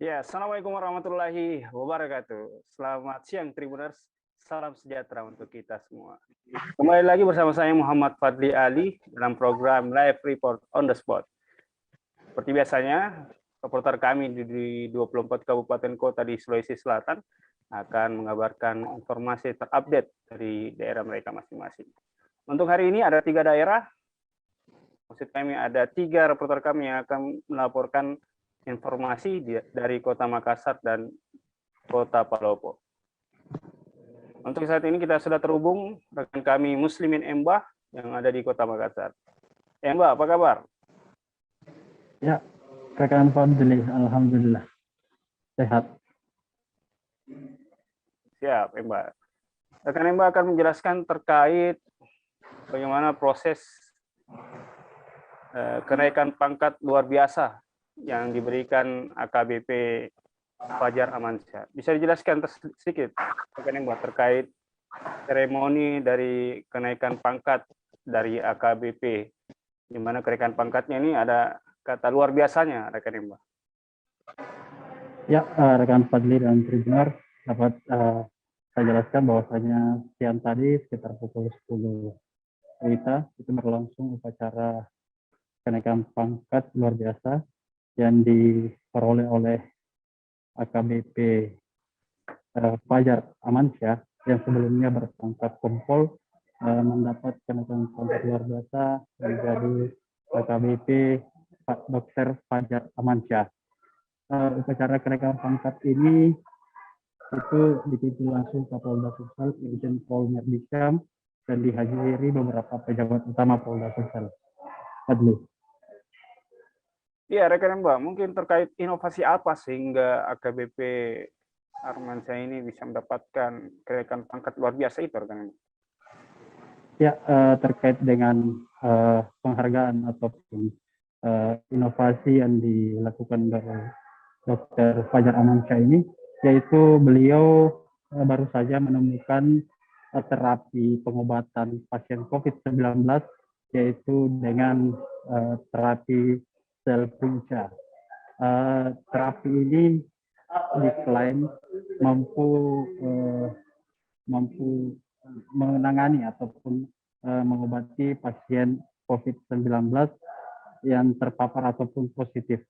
Ya, Assalamualaikum warahmatullahi wabarakatuh. Selamat siang Tribuners, salam sejahtera untuk kita semua. Kembali lagi bersama saya Muhammad Fadli Ali dalam program Live Report on the Spot. Seperti biasanya, reporter kami di 24 kabupaten kota di Sulawesi Selatan akan mengabarkan informasi terupdate dari daerah mereka masing-masing. Untuk hari ini ada 3 daerah, maksud kami ada 3 reporter kami yang akan melaporkan informasi dari Kota Makassar dan Kota Palopo. Untuk saat ini kita sudah terhubung rekan kami Muslimin Embah yang ada di Kota Makassar. Embah, apa kabar? Ya, rekan Fadli, alhamdulillah sehat. Siap, Embah. Rekan Embah akan menjelaskan terkait bagaimana proses kenaikan pangkat luar biasa yang diberikan AKBP Fajar Amansyah. Bisa dijelaskan sedikit, rekan Embah, terkait seremoni dari kenaikan pangkat dari AKBP, di mana kenaikan pangkatnya ini ada kata luar biasanya, rekan Embah. Ya, rekan Fadli dan Tribunner dapat saya jelaskan bahwasanya siang tadi sekitar pukul 10 WITA itu berlangsung upacara kenaikan pangkat luar biasa yang diperoleh oleh AKBP Fajar Amansyah yang sebelumnya berpangkat Kompol mendapat kenaikan pangkat luar biasa menjadi AKBP Pak Dr. Fajar Amansyah. Upacara kenaikan pangkat ini itu dipimpin langsung Kapolda Sulsel Irjen Pol Merdikam dan dihadiri beberapa pejabat utama Polda Sulsel. Fadli. Iya, rekan Mbak, mungkin terkait inovasi apa sehingga AKBP Armansyah ini bisa mendapatkan kenaikan pangkat luar biasa itu, rekan Mbak? Ya, terkait dengan penghargaan ataupun inovasi yang dilakukan oleh Dr. Fajar Amansyah ini, yaitu beliau baru saja menemukan terapi pengobatan pasien COVID-19, yaitu dengan terapi sel punca. Terapi ini diklaim mampu menangani ataupun mengobati pasien COVID-19 yang terpapar ataupun positif.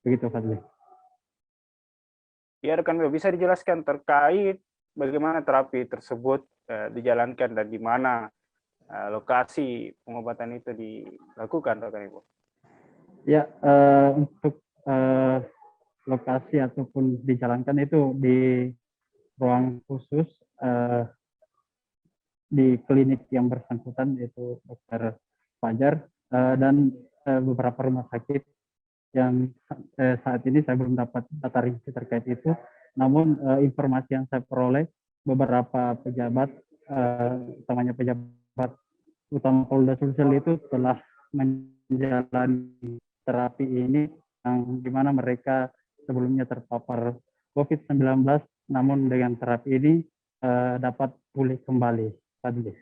Begitu, Fadli. Ya, rekan Mbak, bisa dijelaskan terkait bagaimana terapi tersebut dijalankan dan di mana lokasi pengobatan itu dilakukan, rekan Ibu? Ya, untuk lokasi ataupun dijalankan itu di ruang khusus di klinik yang bersangkutan, yaitu Dokter Fajar, dan beberapa rumah sakit yang saat ini saya belum dapat data rinci terkait itu. Namun informasi yang saya peroleh, beberapa pejabat, utamanya pejabat utama Polda Sulsel itu telah menjalani terapi ini, yang dimana mereka sebelumnya terpapar COVID-19, namun dengan terapi ini dapat pulih kembali. Fadli.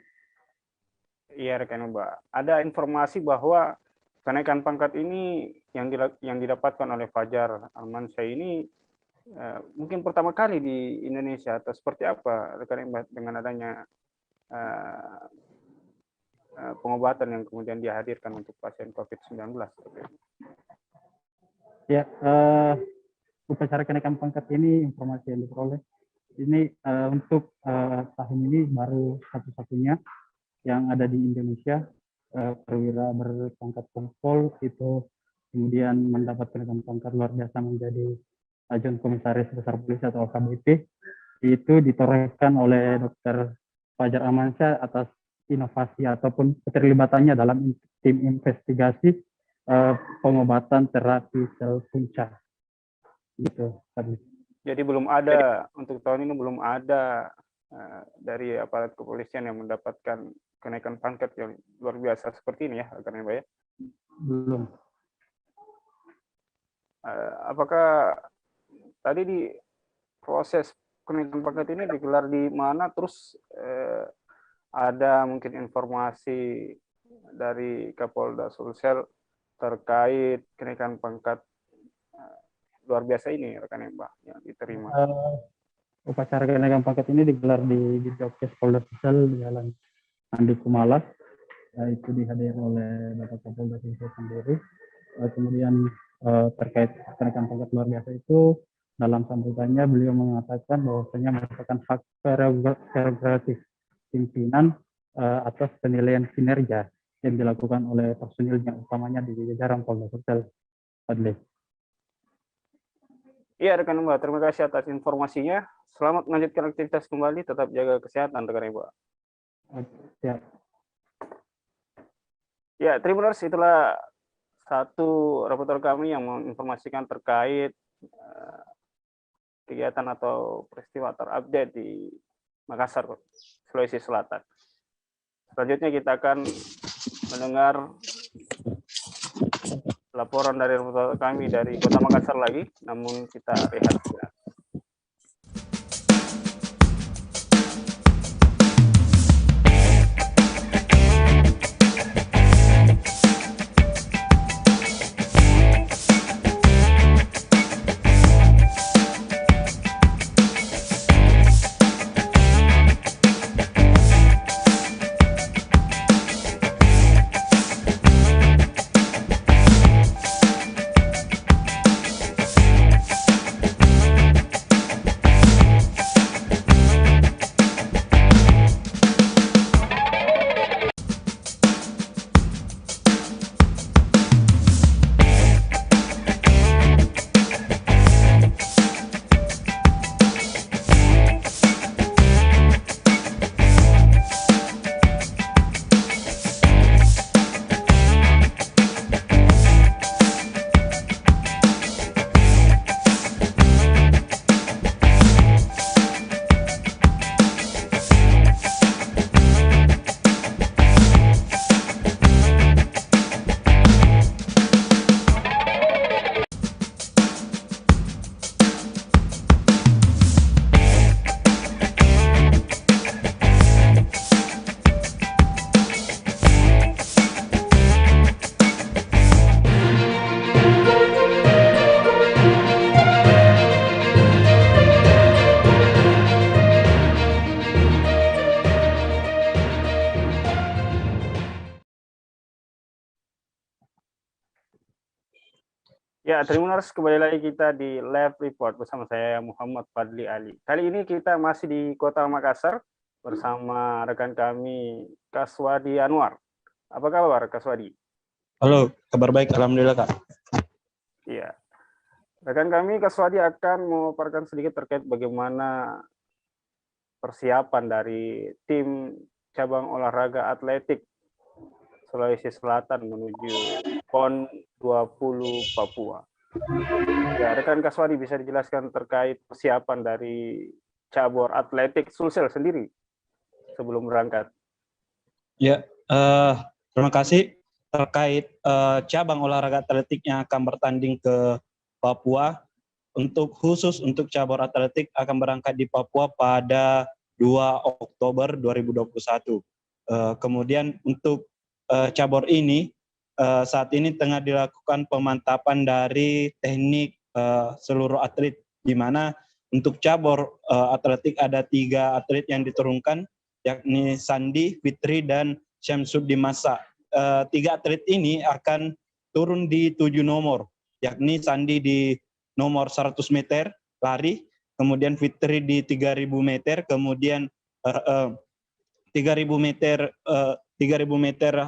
Iya, rekan Mbak. Ada informasi bahwa kenaikan pangkat ini yang didapatkan oleh Fajar Almansyah ini mungkin pertama kali di Indonesia, atau seperti apa, rekan Mbak, dengan adanya pengobatan yang kemudian dihadirkan untuk pasien COVID-19? Ya, upacara kenaikan pangkat ini, informasi yang diperoleh ini untuk tahun ini baru satu-satunya yang ada di Indonesia. Perwira berpangkat Kompol itu kemudian mendapat kenaikan pangkat luar biasa menjadi Ajun Komisaris Besar Polisi atau AKBP. Itu ditorehkan oleh Dr. Fajar Amansyah atas inovasi ataupun keterlibatannya dalam tim investigasi pengobatan terapi sel punca. Gitu. Jadi belum ada, untuk tahun ini belum ada dari aparat kepolisian yang mendapatkan kenaikan pangkat yang luar biasa seperti ini, ya, rekan Mbak, ya? Belum. Apakah tadi di proses kenaikan pangkat ini digelar di mana, terus ada mungkin informasi dari Kapolda Sulsel terkait kenaikan pangkat luar biasa ini, rekan Mbak, yang diterima? Upacara kenaikan pangkat ini digelar di Jogja Polda Sumsel di Jalan Andi Kumala. Itu dihadiri oleh Bapak Kapolda Sumsel sendiri. Kemudian terkait kenaikan pangkat luar biasa itu, dalam sambutannya beliau mengatakan bahwasanya merupakan hak prerogatif pimpinan atas penilaian kinerja yang dilakukan oleh personilnya, utamanya di jajaran Polda Sumsel. Iya, rekan Mbak, terima kasih atas informasinya. Selamat melanjutkan aktivitas kembali, tetap jaga kesehatan, rekan Mbak. Siap. Ya, Tribuners, itulah satu reporter kami yang menginformasikan terkait kegiatan atau peristiwa terupdate di Makassar, Sulawesi Selatan. Selanjutnya kita akan mendengar laporan dari reporter kami dari Kota Makassar lagi, namun kita rehat sejenak. Ya, Tribuners, kembali lagi kita di live report bersama saya Muhammad Fadli Ali. Kali ini kita masih di Kota Makassar bersama rekan kami Kaswadi Anwar. Apa kabar, Kaswadi? Halo, kabar baik, alhamdulillah Kak. Iya. Rekan kami Kaswadi akan memaparkan sedikit terkait bagaimana persiapan dari tim cabang olahraga atletik Sulawesi Selatan menuju PON 20 Papua. Ya, rekan Kaswadi bisa dijelaskan terkait persiapan dari cabur atletik Sulsel sendiri sebelum berangkat. Ya, terima kasih. Terkait cabang olahraga atletik yang akan bertanding ke Papua, khusus untuk cabur atletik akan berangkat di Papua pada 2 Oktober 2021. Kemudian untuk cabur ini saat ini tengah dilakukan pemantapan dari teknik seluruh atlet, di mana untuk cabur atletik ada 3 atlet yang diturunkan, yakni Sandi, Fitri, dan Syamsuddin Masa. 3 atlet ini akan turun di 7 nomor, yakni Sandi di nomor 100 meter lari, kemudian Fitri di 3000 meter, kemudian 3000 meter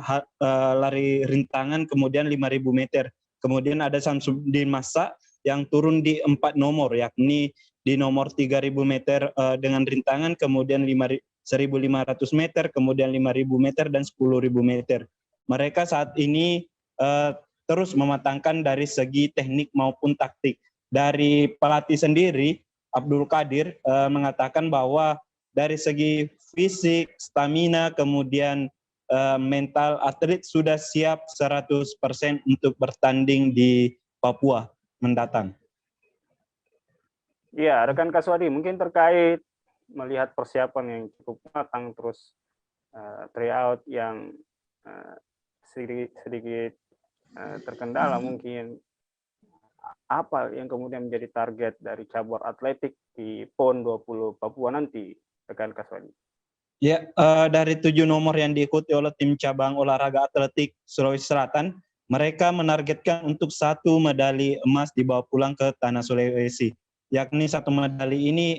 lari rintangan, kemudian 5000 meter. Kemudian ada Syamsuddin Masa yang turun di 4 nomor, yakni di nomor 3000 meter dengan rintangan, kemudian 1500 meter, kemudian 5000 meter, dan 10.000 meter. Mereka saat ini terus mematangkan dari segi teknik maupun taktik. Dari pelatih sendiri, Abdul Qadir mengatakan bahwa dari segi fisik, stamina, kemudian mental atlet sudah siap 100% untuk bertanding di Papua mendatang. Ya, rekan Kaswadi, mungkin terkait melihat persiapan yang cukup matang, terus tryout yang sedikit terkendala mungkin. apa yang kemudian menjadi target dari cabur atletik di PON 20 Papua nanti, rekan Kaswadi? Ya, dari 7 nomor yang diikuti oleh tim cabang olahraga atletik Sulawesi Selatan, mereka menargetkan untuk 1 medali emas dibawa pulang ke tanah Sulawesi. Yakni 1 medali ini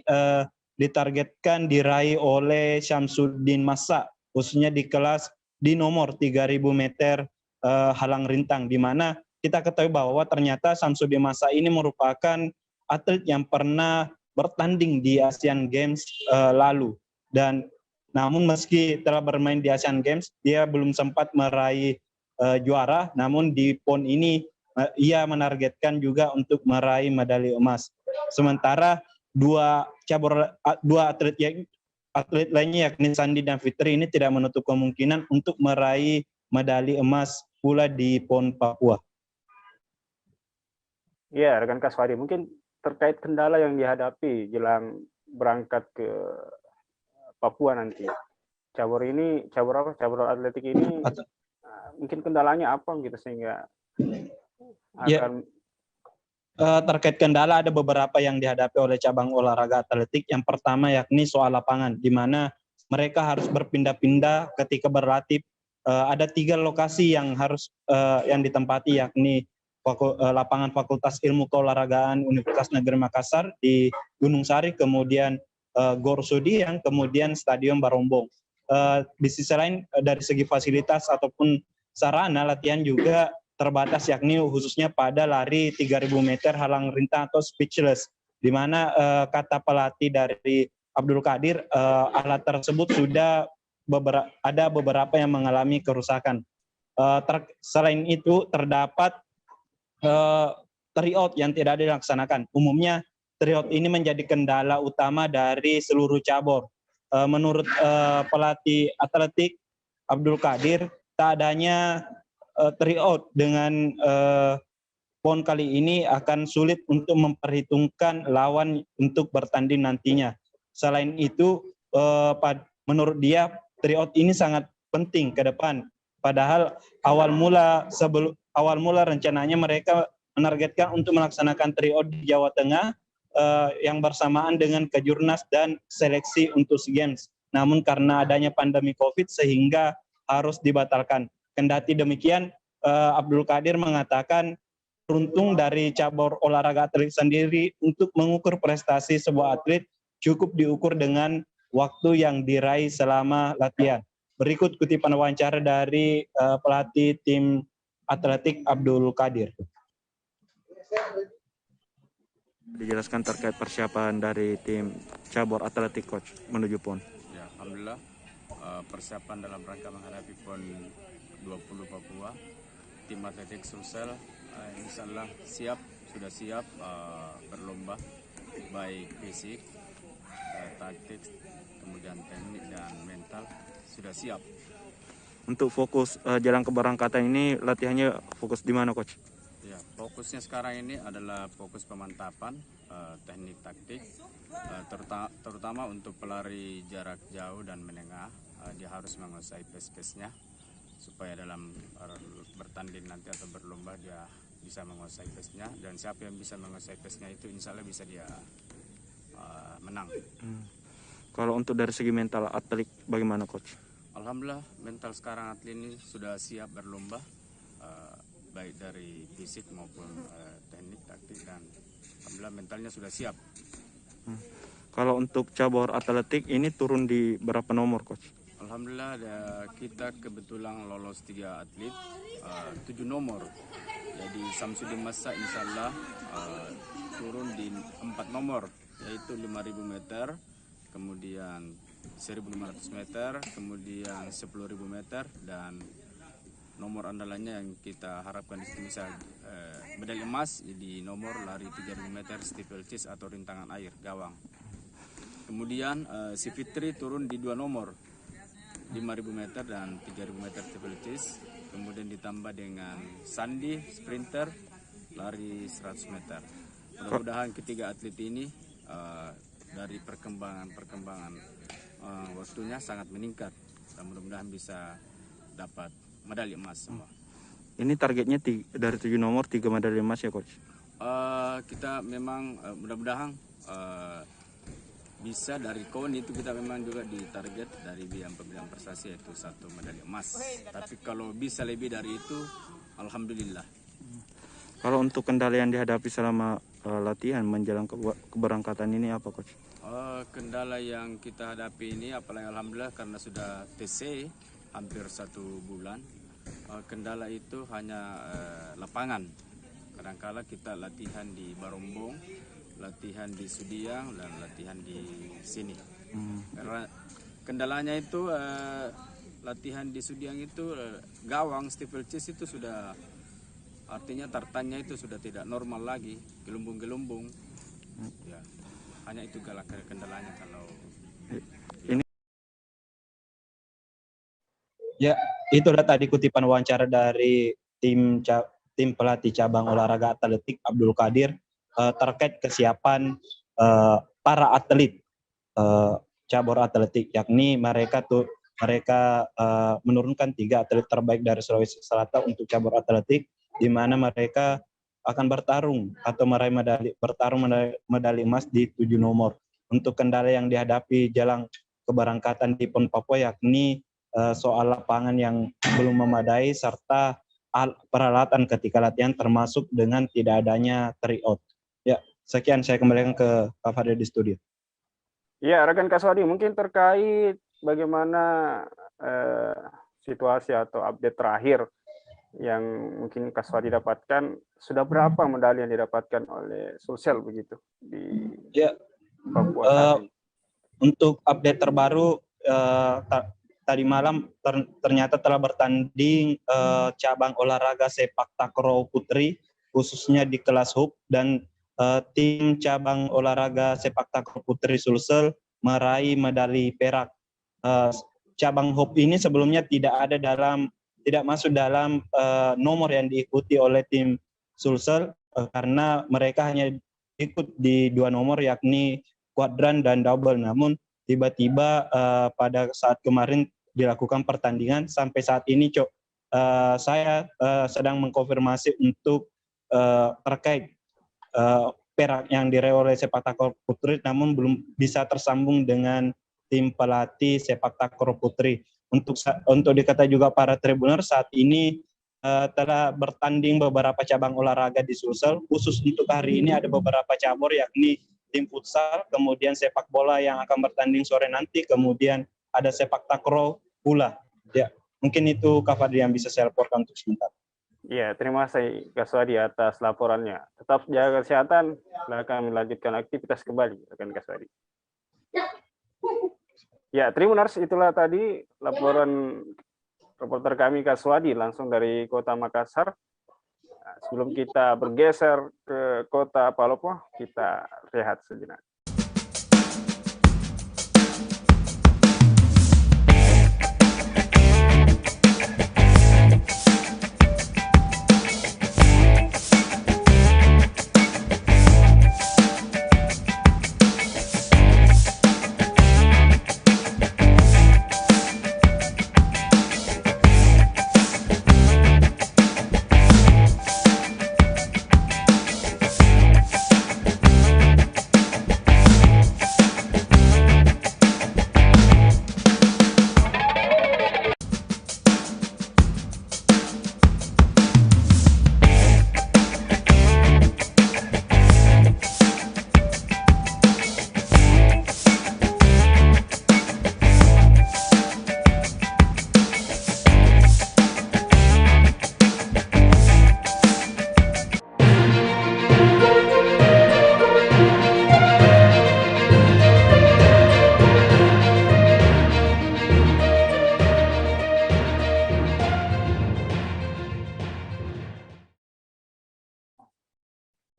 ditargetkan diraih oleh Syamsuddin Massa, khususnya di nomor 3.000 meter halang rintang, di mana kita ketahui bahwa ternyata Syamsuddin Massa ini merupakan atlet yang pernah bertanding di Asian Games lalu. Dan namun meski telah bermain di Asian Games, dia belum sempat meraih juara. Namun di PON ini ia menargetkan juga untuk meraih medali emas. Sementara dua atlet lainnya yakni Sandi dan Fitri ini tidak menutup kemungkinan untuk meraih medali emas pula di PON Papua. Ya, rekan Kaswadi, mungkin terkait kendala yang dihadapi jelang berangkat ke Papua nanti. Cabur atletik ini mungkin kendalanya apa gitu sehingga akan terkait kendala ada beberapa yang dihadapi oleh cabang olahraga atletik. Yang pertama yakni soal lapangan, di mana mereka harus berpindah-pindah ketika berlatih. Ada 3 lokasi yang harus yang ditempati, yakni lapangan Fakultas Ilmu Keolahragaan Universitas Negeri Makassar di Gunung Sari, kemudian Gor Sudiang, kemudian Stadion Barombong. Di sisi lain dari segi fasilitas ataupun sarana latihan juga terbatas, yakni khususnya pada lari 3.000 meter halang rintang atau speechless, di mana kata pelatih dari Abdul Qadir, alat tersebut sudah ada beberapa yang mengalami kerusakan. Selain itu terdapat tryout yang tidak dilaksanakan. Umumnya tryout ini menjadi kendala utama dari seluruh cabur. Menurut pelatih atletik Abdul Qadir, tak adanya tryout dengan PON kali ini akan sulit untuk memperhitungkan lawan untuk bertanding nantinya. Selain itu, menurut dia tryout ini sangat penting ke depan. Padahal awal mula rencananya mereka menargetkan untuk melaksanakan tryout di Jawa Tengah yang bersamaan dengan Kejurnas dan seleksi untuk SEA Games. Namun karena adanya pandemi COVID sehingga harus dibatalkan. Kendati demikian, Abdul Qadir mengatakan beruntung dari cabur olahraga atlet sendiri untuk mengukur prestasi sebuah atlet cukup diukur dengan waktu yang diraih selama latihan. Berikut kutipan wawancara dari pelatih tim atletik Abdul Qadir. Dijelaskan terkait persiapan dari tim cabur atletik, coach, menuju PON. Ya, alhamdulillah persiapan dalam rangka menghadapi PON 20 Papua, tim atletik Sulsel insyaallah sudah siap berlomba, baik fisik, taktik, kemudian teknik dan mental sudah siap. Untuk fokus jalan keberangkatan ini latihannya fokus di mana, coach? Ya, fokusnya sekarang ini adalah fokus pemantapan teknik taktik, terutama untuk pelari jarak jauh dan menengah. Dia harus menguasai pace-nya supaya dalam bertanding nanti atau berlomba dia bisa menguasai pace-nya, dan siapa yang bisa menguasai pace-nya itu insya Allah bisa dia menang. Kalau untuk dari segi mental atlet bagaimana, coach? Alhamdulillah mental sekarang atlet ini sudah siap berlomba, baik dari fisik maupun teknik taktik, dan alhamdulillah mentalnya sudah siap. Kalau untuk cabur atletik ini turun di berapa nomor, coach? Alhamdulillah kita kebetulan lolos 3 atlet, 7 nomor. Jadi Syamsuddin Massa insyaallah turun di 4 nomor, yaitu 5.000 meter, kemudian 1.500 meter, kemudian 10.000 meter, dan nomor andalannya yang kita harapkan di situ bisa medali emas di nomor lari 3.000 meter steeplechase atau rintangan air gawang. Kemudian si Fitri turun di 2 nomor, 5.000 meter dan 3.000 meter steeplechase. Kemudian ditambah dengan Sandi sprinter lari 100 meter. Mudah-mudahan ketiga atlet ini dari perkembangan waktunya sangat meningkat, dan mudah-mudahan bisa dapat medali emas semua. Ini targetnya dari 7 nomor 3 medali emas ya, coach? kita memang mudah-mudahan bisa dari KON itu kita memang juga ditarget dari bidang prestasi yaitu 1 medali emas. Tapi kalau bisa lebih dari itu, alhamdulillah. Kalau untuk kendala yang dihadapi selama latihan menjelang keberangkatan ini apa, Coach? Kendala yang kita hadapi ini, apalagi alhamdulillah karena sudah TC hampir 1 bulan. Kendala itu hanya lapangan. Kadang-kala kita latihan di Barombong, latihan di Sudiang, dan latihan di sini. Karena kendalanya itu latihan di Sudiang itu gawang steeplechase itu sudah, artinya tartannya itu sudah tidak normal lagi, gelembung-gelembung. Ya, hanya itu kendalanya kalau ini. Ya, itulah tadi kutipan wawancara dari tim pelatih cabang olahraga atletik Abdul Qadir terkait kesiapan para atlet cabur atletik, yakni mereka menurunkan 3 atlet terbaik dari Sulawesi Selatan untuk cabur atletik, di mana mereka akan bertarung atau meraih medali emas di 7 nomor. Untuk kendala yang dihadapi jelang keberangkatan di PON Papua yakni soal lapangan yang belum memadai serta peralatan ketika latihan termasuk dengan tidak adanya tryout. Ya, sekian saya kembalikan ke Pak Fadil di studio. Ya, rekan Kaswadi, mungkin terkait bagaimana situasi atau update terakhir yang mungkin Kaswadi dapatkan, sudah berapa medali yang didapatkan oleh Sulsel begitu di Papua saat ini? Untuk update terbaru tadi malam ternyata telah bertanding cabang olahraga sepak takraw putri khususnya di kelas hub, dan tim cabang olahraga sepak takraw putri Sulsel meraih medali perak. Cabang hub ini sebelumnya tidak masuk dalam nomor yang diikuti oleh tim Sulsel karena mereka hanya ikut di 2 nomor yakni kuadran dan double. Namun tiba-tiba pada saat kemarin dilakukan pertandingan, sampai saat ini saya sedang mengkonfirmasi untuk terkait perak yang diraih oleh sepak takraw putri, namun belum bisa tersambung dengan tim pelatih sepak takraw putri. Untuk diketahui juga para tribuner, saat ini telah bertanding beberapa cabang olahraga di Sulsel. Khusus untuk hari ini ada beberapa cabur yakni tim futsal, kemudian sepak bola yang akan bertanding sore nanti, kemudian ada sepak takraw pula. Ya, mungkin itu Kak Fadli yang bisa saya laporkan untuk sebentar. Ya, terima kasih Kaswadi atas laporannya. Tetap jaga kesehatan, silakan melanjutkan aktivitas kembali, rekan Kaswadi. Ya, Tribuners, itulah tadi laporan reporter kami Kaswadi langsung dari Kota Makassar. Nah, sebelum kita bergeser ke Kota Palopo, kita rehat sejenak.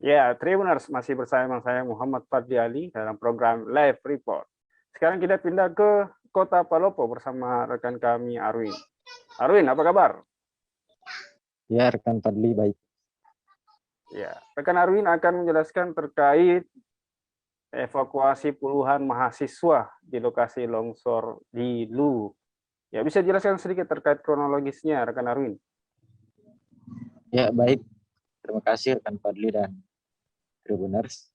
Ya, Tribuners, masih bersama saya Muhammad Fadli Ali dalam program Live Report. Sekarang kita pindah ke Kota Palopo bersama rekan kami Arwin. Arwin, apa kabar? Ya, rekan Fadli, baik. Ya, rekan Arwin akan menjelaskan terkait evakuasi puluhan mahasiswa di lokasi longsor di Lu. Ya, bisa jelaskan sedikit terkait kronologisnya, rekan Arwin? Ya, baik. Terima kasih rekan Fadli dan Tribuners.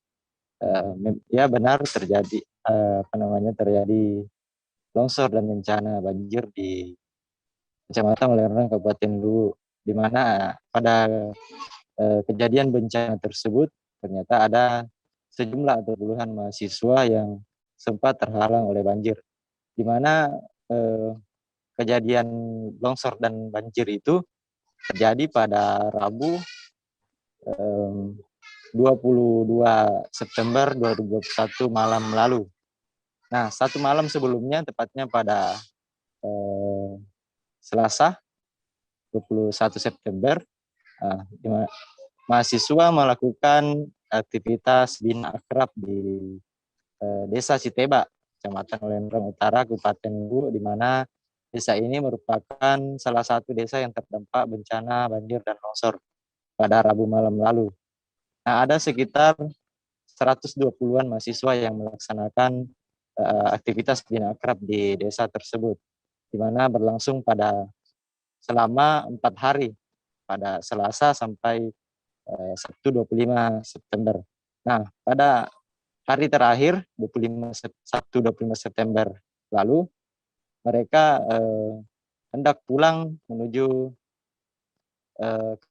Ya benar terjadi terjadi longsor dan bencana banjir di Kecamatan Lereng, Kabupaten Luwu, di mana pada kejadian bencana tersebut ternyata ada sejumlah atau puluhan mahasiswa yang sempat terhalang oleh banjir, di mana kejadian longsor dan banjir itu terjadi pada Rabu 22 September 2021 malam lalu. Nah, satu malam sebelumnya, tepatnya pada Selasa 21 September, mahasiswa melakukan aktivitas bina akrab di Desa Siteba, Kecamatan Lereng Utara, Kabupaten Luwu, di mana desa ini merupakan salah satu desa yang terdampak bencana banjir dan longsor pada Rabu malam lalu. Nah, ada sekitar 120-an mahasiswa yang melaksanakan aktivitas bina akrab di desa tersebut, di mana berlangsung selama 4 hari, pada Selasa sampai Sabtu 25 September. Nah, pada hari terakhir, Sabtu 25 September lalu, mereka hendak pulang menuju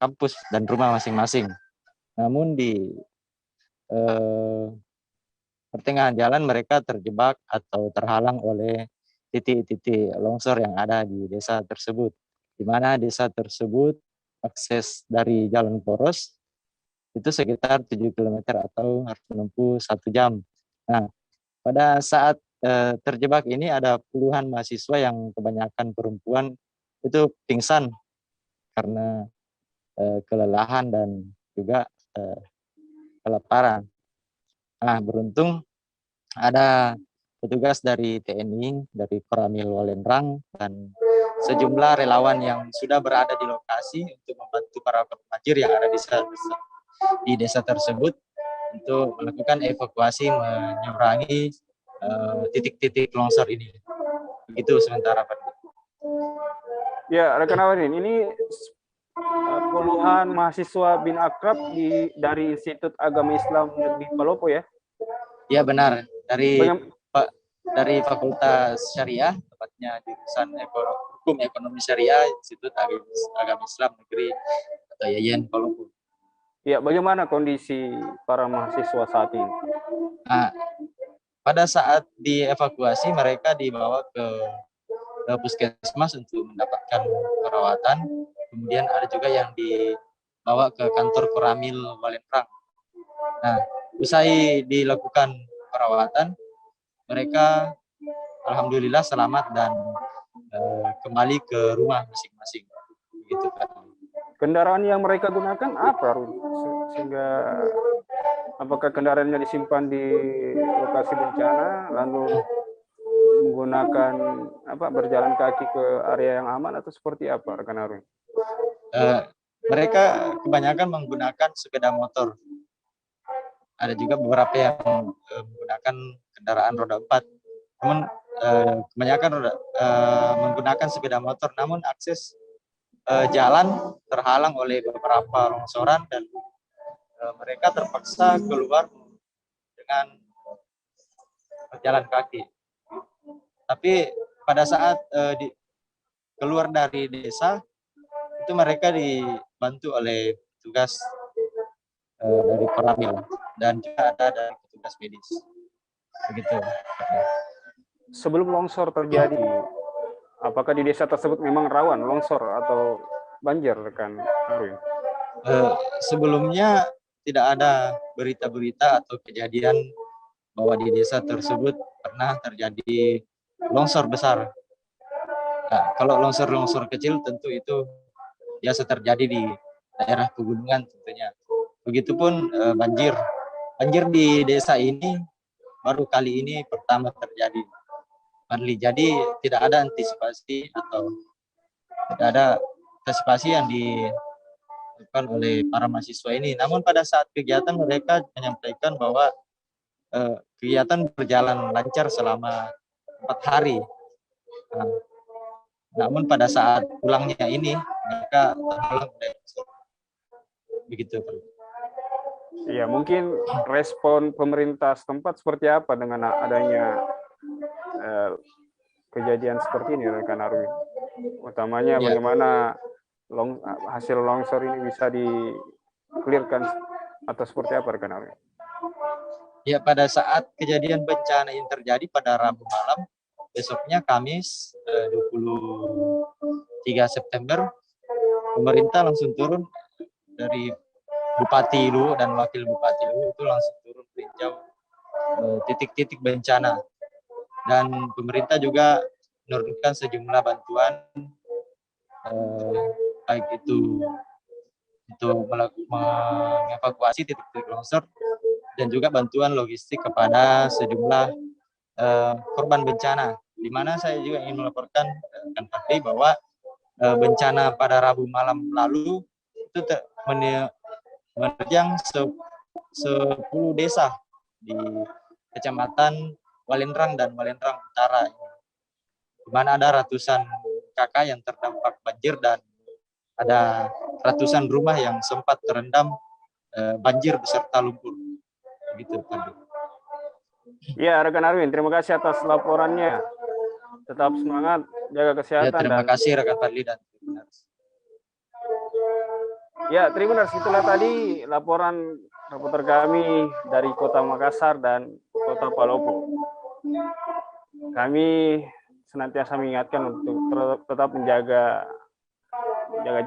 kampus dan rumah masing-masing. Namun di pertengahan jalan mereka terjebak atau terhalang oleh titik-titik longsor yang ada di desa tersebut, di mana desa tersebut akses dari jalan poros itu sekitar 7 km atau harus menempuh 1 jam. Nah, pada saat terjebak ini ada puluhan mahasiswa yang kebanyakan perempuan itu pingsan karena kelelahan dan juga kelaparan. Nah, beruntung ada petugas dari TNI, dari Koramil Walendrang, dan sejumlah relawan yang sudah berada di lokasi untuk membantu para korban banjir yang ada di desa tersebut untuk melakukan evakuasi menyeberangi titik-titik longsor ini. Begitu sementara, Pak. Ya, rekan Awalin, ini puluhan mahasiswa bin akrab dari Institut Agama Islam Negeri Palopo ya? Ya benar, dari Fakultas Syariah, tepatnya jurusan Hukum Ekonomi Syariah, Institut Agama Islam Negeri atau YAIN Palopo. Ya, bagaimana kondisi para mahasiswa saat ini? Nah, pada saat dievakuasi mereka dibawa ke puskesmas untuk mendapatkan perawatan. Kemudian ada juga yang dibawa ke kantor Koramil Walendrang. Nah, usai dilakukan perawatan, mereka alhamdulillah selamat dan kembali ke rumah masing-masing. Begitu kan. Kendaraan yang mereka gunakan apa, Run? Sehingga apakah kendaraannya disimpan di lokasi bencana lalu menggunakan berjalan kaki ke area yang aman atau seperti apa, rekan Arun? Mereka kebanyakan menggunakan sepeda motor. Ada juga beberapa yang menggunakan kendaraan roda 4. Namun kebanyakan menggunakan sepeda motor. Namun akses jalan terhalang oleh beberapa longsoran dan mereka terpaksa keluar dengan berjalan kaki. Tapi pada saat keluar dari desa, itu mereka dibantu oleh petugas dari Koramil dan juga ada dari petugas medis. Begitu. Sebelum longsor terjadi, apakah di desa tersebut memang rawan longsor atau banjir, rekan Arwin? Sebelumnya tidak ada berita-berita atau kejadian bahwa di desa tersebut pernah terjadi longsor besar. Nah, kalau longsor-longsor kecil tentu itu biasa terjadi di daerah pegunungan tentunya. Begitupun banjir. Banjir di desa ini baru kali ini pertama terjadi. Jadi tidak ada antisipasi atau tidak ada antisipasi yang dilakukan oleh para mahasiswa ini. Namun pada saat kegiatan mereka menyampaikan bahwa kegiatan berjalan lancar selama 4 hari. Nah, namun pada saat pulangnya ini mereka terhalang oleh longsor. Begitu, Pak. Ya, mungkin respon pemerintah setempat seperti apa dengan adanya kejadian seperti ini, rekan Arwin? Utamanya Ya. bagaimana hasil longsor ini bisa di-clearkan atau seperti apa, rekan Arwin? Ya, pada saat kejadian bencana yang terjadi pada Rabu malam, besoknya Kamis 23 September, pemerintah langsung turun dari Bupati Luwu dan Wakil Bupati Luwu itu langsung turun meninjau titik-titik bencana. Dan pemerintah juga menurunkan sejumlah bantuan, baik itu untuk mengevakuasi titik-titik longsor dan juga bantuan logistik kepada sejumlah korban bencana. Di mana saya juga ingin melaporkan rekan Fadli bahwa bencana pada Rabu malam lalu itu menerjang 10 desa di Kecamatan Walendrang dan Walendrang Utara, di mana ada ratusan kakak yang terdampak banjir dan ada ratusan rumah yang sempat terendam banjir beserta lumpur. Begitu, Pak. Ya, rekan Arwin, terima kasih atas laporannya. Tetap semangat, jaga Ya, kesehatan. terima kasih rekan Fadli dan Tribuners. Ya, Tribuners, itulah tadi laporan reporter kami dari Kota Makassar dan Kota Palopo. Kami senantiasa mengingatkan untuk tetap menjaga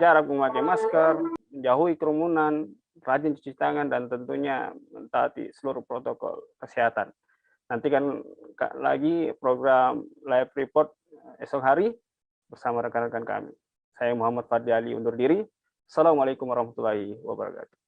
jarak, memakai masker, menjauhi kerumunan, rajin cuci tangan, dan tentunya mentaati seluruh protokol kesehatan. Nantikan lagi program live report esok hari bersama rekan-rekan kami. Saya Muhammad Fadli Ali undur diri. Assalamualaikum warahmatullahi wabarakatuh.